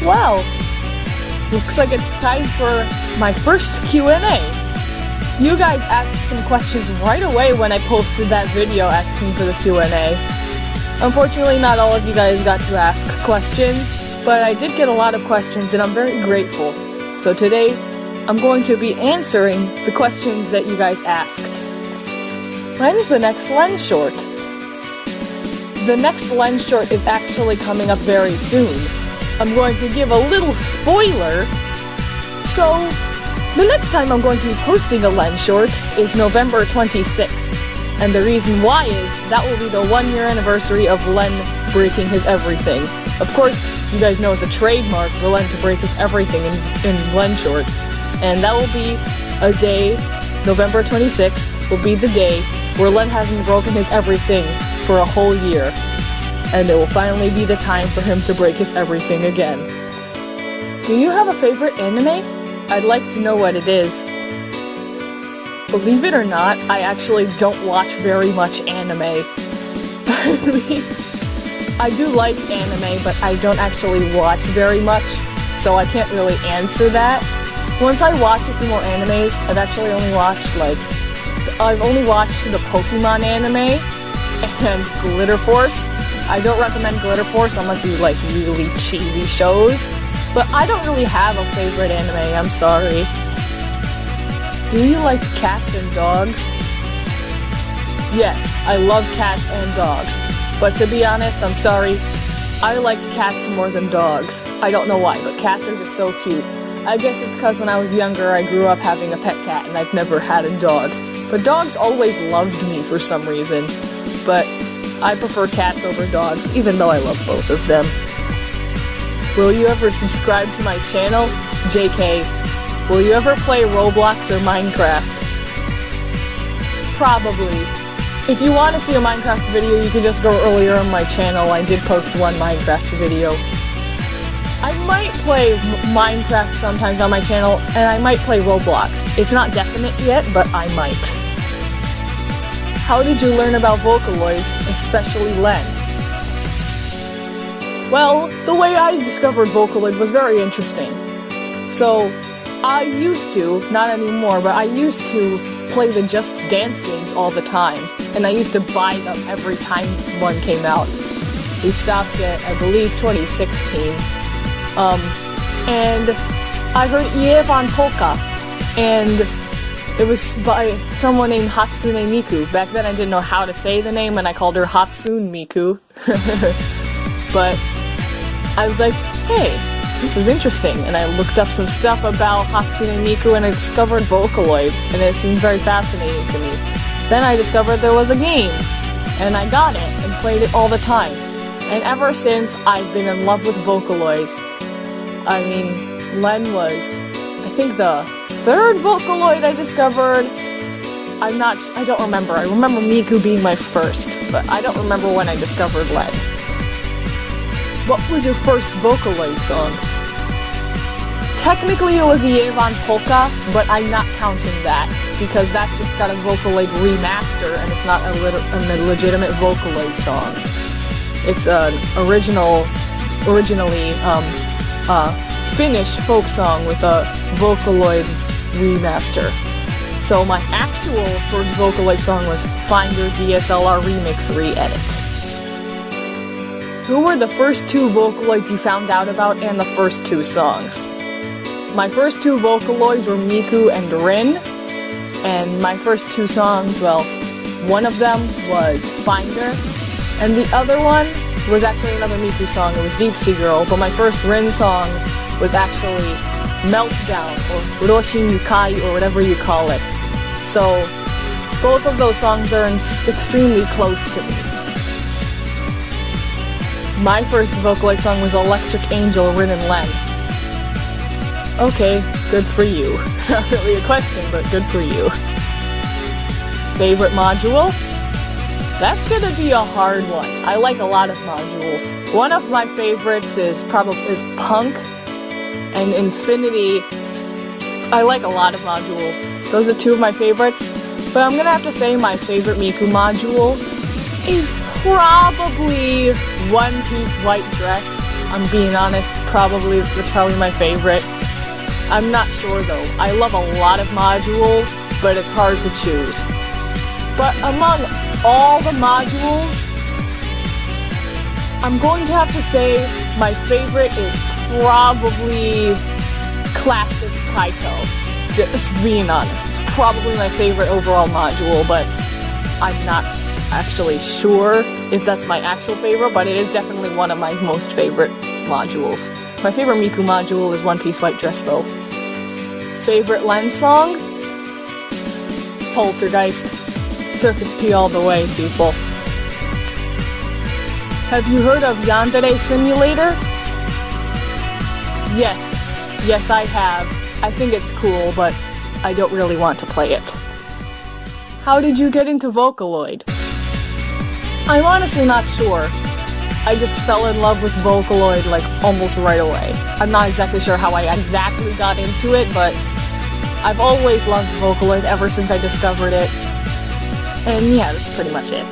Well, looks like it's time for my first Q&A. You guys asked some questions right away when I posted that video asking for the Q&A. Unfortunately, not all of you guys got to ask questions, but I did get a lot of questions and I'm very grateful. So today, I'm going to be answering the questions that you guys asked. When's the next Len short? The next Len short is actually coming up very soon. I'm going to give a little spoiler. So, the next time I'm going to be posting a Len short is November 26th. And the reason why is that will be the 1-year anniversary of Len breaking his everything. Of course, you guys know it's a trademark for Len to break his everything in Len shorts. And that will be a day, November 26th, will be the day where Len hasn't broken his everything for a whole year. And it will finally be the time for him to break his everything again. Do you have a favorite anime? I'd like to know what it is. Believe it or not, I actually don't watch very much anime. I do like anime, but I don't actually watch very much, so I can't really answer that. Once I watch a few more animes, I've only watched the Pokemon anime and Glitter Force. I don't recommend Glitter Force unless you like really cheesy shows, but I don't really have a favorite anime, I'm sorry. Do you like cats and dogs? Yes, I love cats and dogs, but to be honest, I'm sorry, I like cats more than dogs. I don't know why, but cats are just so cute. I guess it's because when I was younger, I grew up having a pet cat and I've never had a dog. But dogs always loved me for some reason. But I prefer cats over dogs, even though I love both of them. Will you ever subscribe to my channel? JK. Will you ever play Roblox or Minecraft? Probably. If you want to see a Minecraft video, you can just go earlier on my channel. I did post one Minecraft video. I might play Minecraft sometimes on my channel, and I might play Roblox. It's not definite yet, but I might. How did you learn about Vocaloids, especially Len? Well, the way I discovered Vocaloid was very interesting. So, I used to, not anymore, but I used to play the Just Dance games all the time, and I used to buy them every time one came out. We stopped at, I believe, 2016. And I heard Ievan Polka, and it was by someone named Hatsune Miku. Back then I didn't know how to say the name, and I called her Hatsune Miku. But I was like, hey, this is interesting, and I looked up some stuff about Hatsune Miku, and I discovered Vocaloid, and it seemed very fascinating to me. Then I discovered there was a game, and I got it, and played it all the time. And ever since, I've been in love with Vocaloids. I mean, Len was, I think, the third Vocaloid I discovered. I don't remember. I remember Miku being my first, but I don't remember when I discovered Len. What was your first Vocaloid song? Technically it was Ievan Polka, but I'm not counting that, because that's just got a Vocaloid remaster, and it's not a legitimate Vocaloid song. It's an originally Finnish folk song with a Vocaloid remaster. So my actual first Vocaloid song was Find Your DSLR Remix Re-Edit. Who were the first two Vocaloids you found out about and the first two songs? My first two Vocaloids were Miku and Rin, and my first two songs, well, one of them was Finder, and the other one was actually another Miku song. It was Deep Sea Girl, but my first Rin song was actually Meltdown, or Roshin Yukai, or whatever you call it. So, both of those songs are extremely close to me. My first Vocaloid song was Electric Angel, Rin and Len. Okay, good for you. Not really a question, but good for you. Favorite module? That's gonna be a hard one. I like a lot of modules. One of my favorites is Punk and Infinity. I like a lot of modules. Those are two of my favorites. But I'm gonna have to say my favorite Miku module is probably One Piece White Dress. I'm being honest, that's probably my favorite. I'm not sure though. I love a lot of modules, but it's hard to choose. But among all the modules, I'm going to have to say my favorite is probably Classic Kaito. Just being honest, it's probably my favorite overall module, but I'm not actually sure if that's my actual favorite, but it is definitely one of my most favorite modules. My favorite Miku module is One Piece White Dress though. Favorite Lens song? Poltergeist. Circus P all the way, people. Have you heard of Yandere Simulator? Yes, I have. I think it's cool, but I don't really want to play it. How did you get into Vocaloid? I'm honestly not sure. I just fell in love with Vocaloid like almost right away. I'm not exactly sure how I exactly got into it, but I've always loved Vocaloid ever since I discovered it. And yeah, that's pretty much it.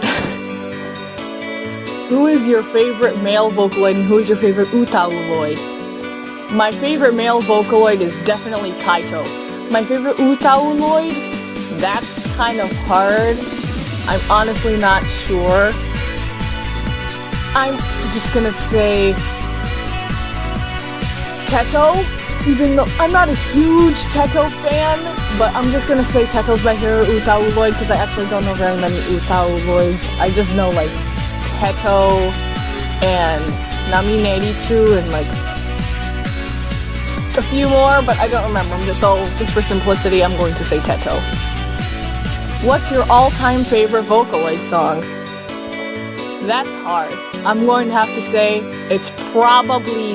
Who is your favorite male Vocaloid and who is your favorite Utauloid? My favorite male Vocaloid is definitely Kaito. My favorite Utauloid? That's kind of hard. I'm honestly not sure. I'm just gonna say Teto, even though I'm not a huge Teto fan, but I'm just gonna say Teto's my favorite Utauloid because I actually don't know very many Utauloids. I just know like Teto and Namineritsu and like a few more, but I don't remember. Just for simplicity, I'm going to say Teto. What's your all-time favorite Vocaloid song? That's hard. I'm going to have to say it's probably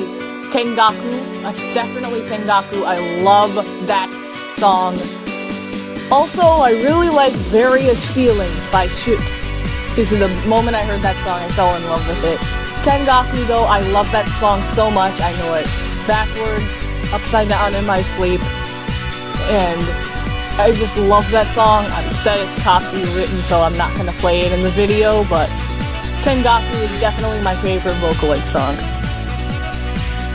Tengaku. Definitely Tengaku. I love that song. Also, I really like Various Feelings by Shoot. Seriously, the moment I heard that song, I fell in love with it. Tengaku, though, I love that song so much. I know it backwards, upside down in my sleep, and I just love that song. I'm upset it's copywritten, so I'm not going to play it in the video, but Tengaku is definitely my favorite Vocaloid song.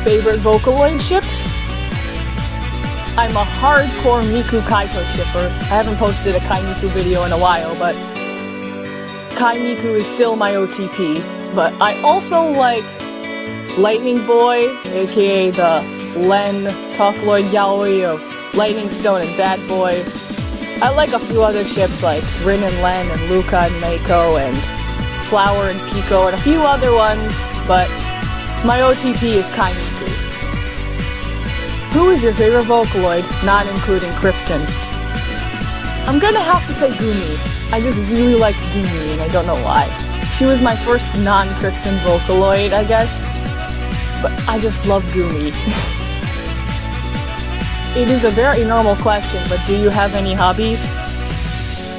Favorite Vocaloid ships? I'm a hardcore Miku Kaito shipper. I haven't posted a Kai Miku video in a while, but Kai Miku is still my OTP. But I also like Lightning Boy, aka the Len Talkloid Yaoi of Lightning Stone and Bad Boy. I like a few other ships like Rin and Len and Luca and Meiko and Flower and Pico and a few other ones, but my OTP is Kai Miku. Who is your favorite Vocaloid, not including Krypton? I'm gonna have to say Gumi. I just really like Gumi and I don't know why. She was my first non-Krypton Vocaloid, I guess, but I just love Gumi. It is a very normal question, but do you have any hobbies?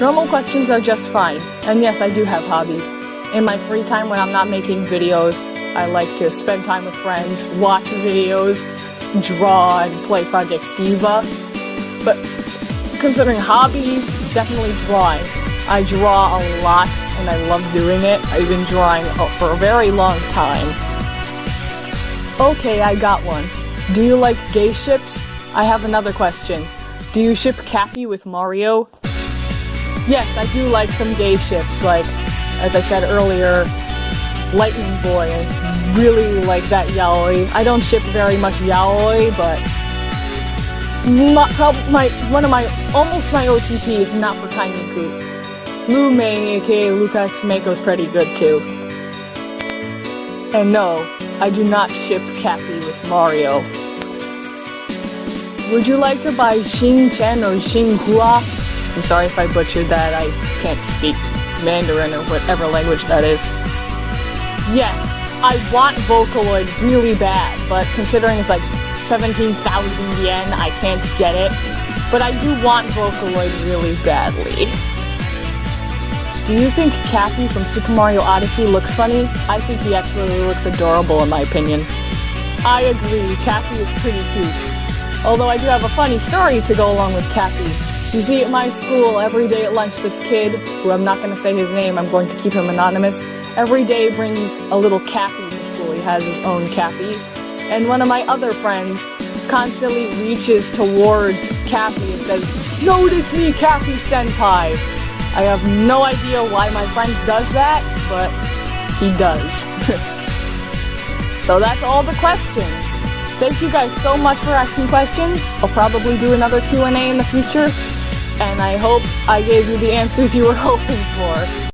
Normal questions are just fine, and yes, I do have hobbies. In my free time when I'm not making videos, I like to spend time with friends, watch videos, draw, and play Project Diva. But considering hobbies, definitely drawing. I draw a lot, and I love doing it. I've been drawing for a very long time. Okay, I got one. Do you like gay ships? I have another question. Do you ship Cappy with Mario? Yes, I do like some gay ships, like, as I said earlier, Lightning Boy. I really like that yaoi. I don't ship very much yaoi, but almost my OTP is not for Kai Miku. Lu Mei, aka Luca X Meiko, is pretty good too. And no, I do not ship Cappy with Mario. Would you like to buy Xing Chen or Xing Hua? I'm sorry if I butchered that. I can't speak Mandarin or whatever language that is. Yes, I want Vocaloid really bad, but considering it's like 17,000 yen, I can't get it. But I do want Vocaloid really badly. Do you think Cappy from Super Mario Odyssey looks funny? I think he actually looks adorable in my opinion. I agree, Cappy is pretty cute. Although I do have a funny story to go along with Cappy. You see, at my school, every day at lunch, this kid, who I'm not going to say his name, I'm going to keep him anonymous, every day brings a little Cappy actually has his own Cappy, and one of my other friends constantly reaches towards Cappy and says, "Notice me, Cappy Senpai!" I have no idea why my friend does that, but he does. So that's all the questions. Thank you guys so much for asking questions. I'll probably do another Q&A in the future, and I hope I gave you the answers you were hoping for.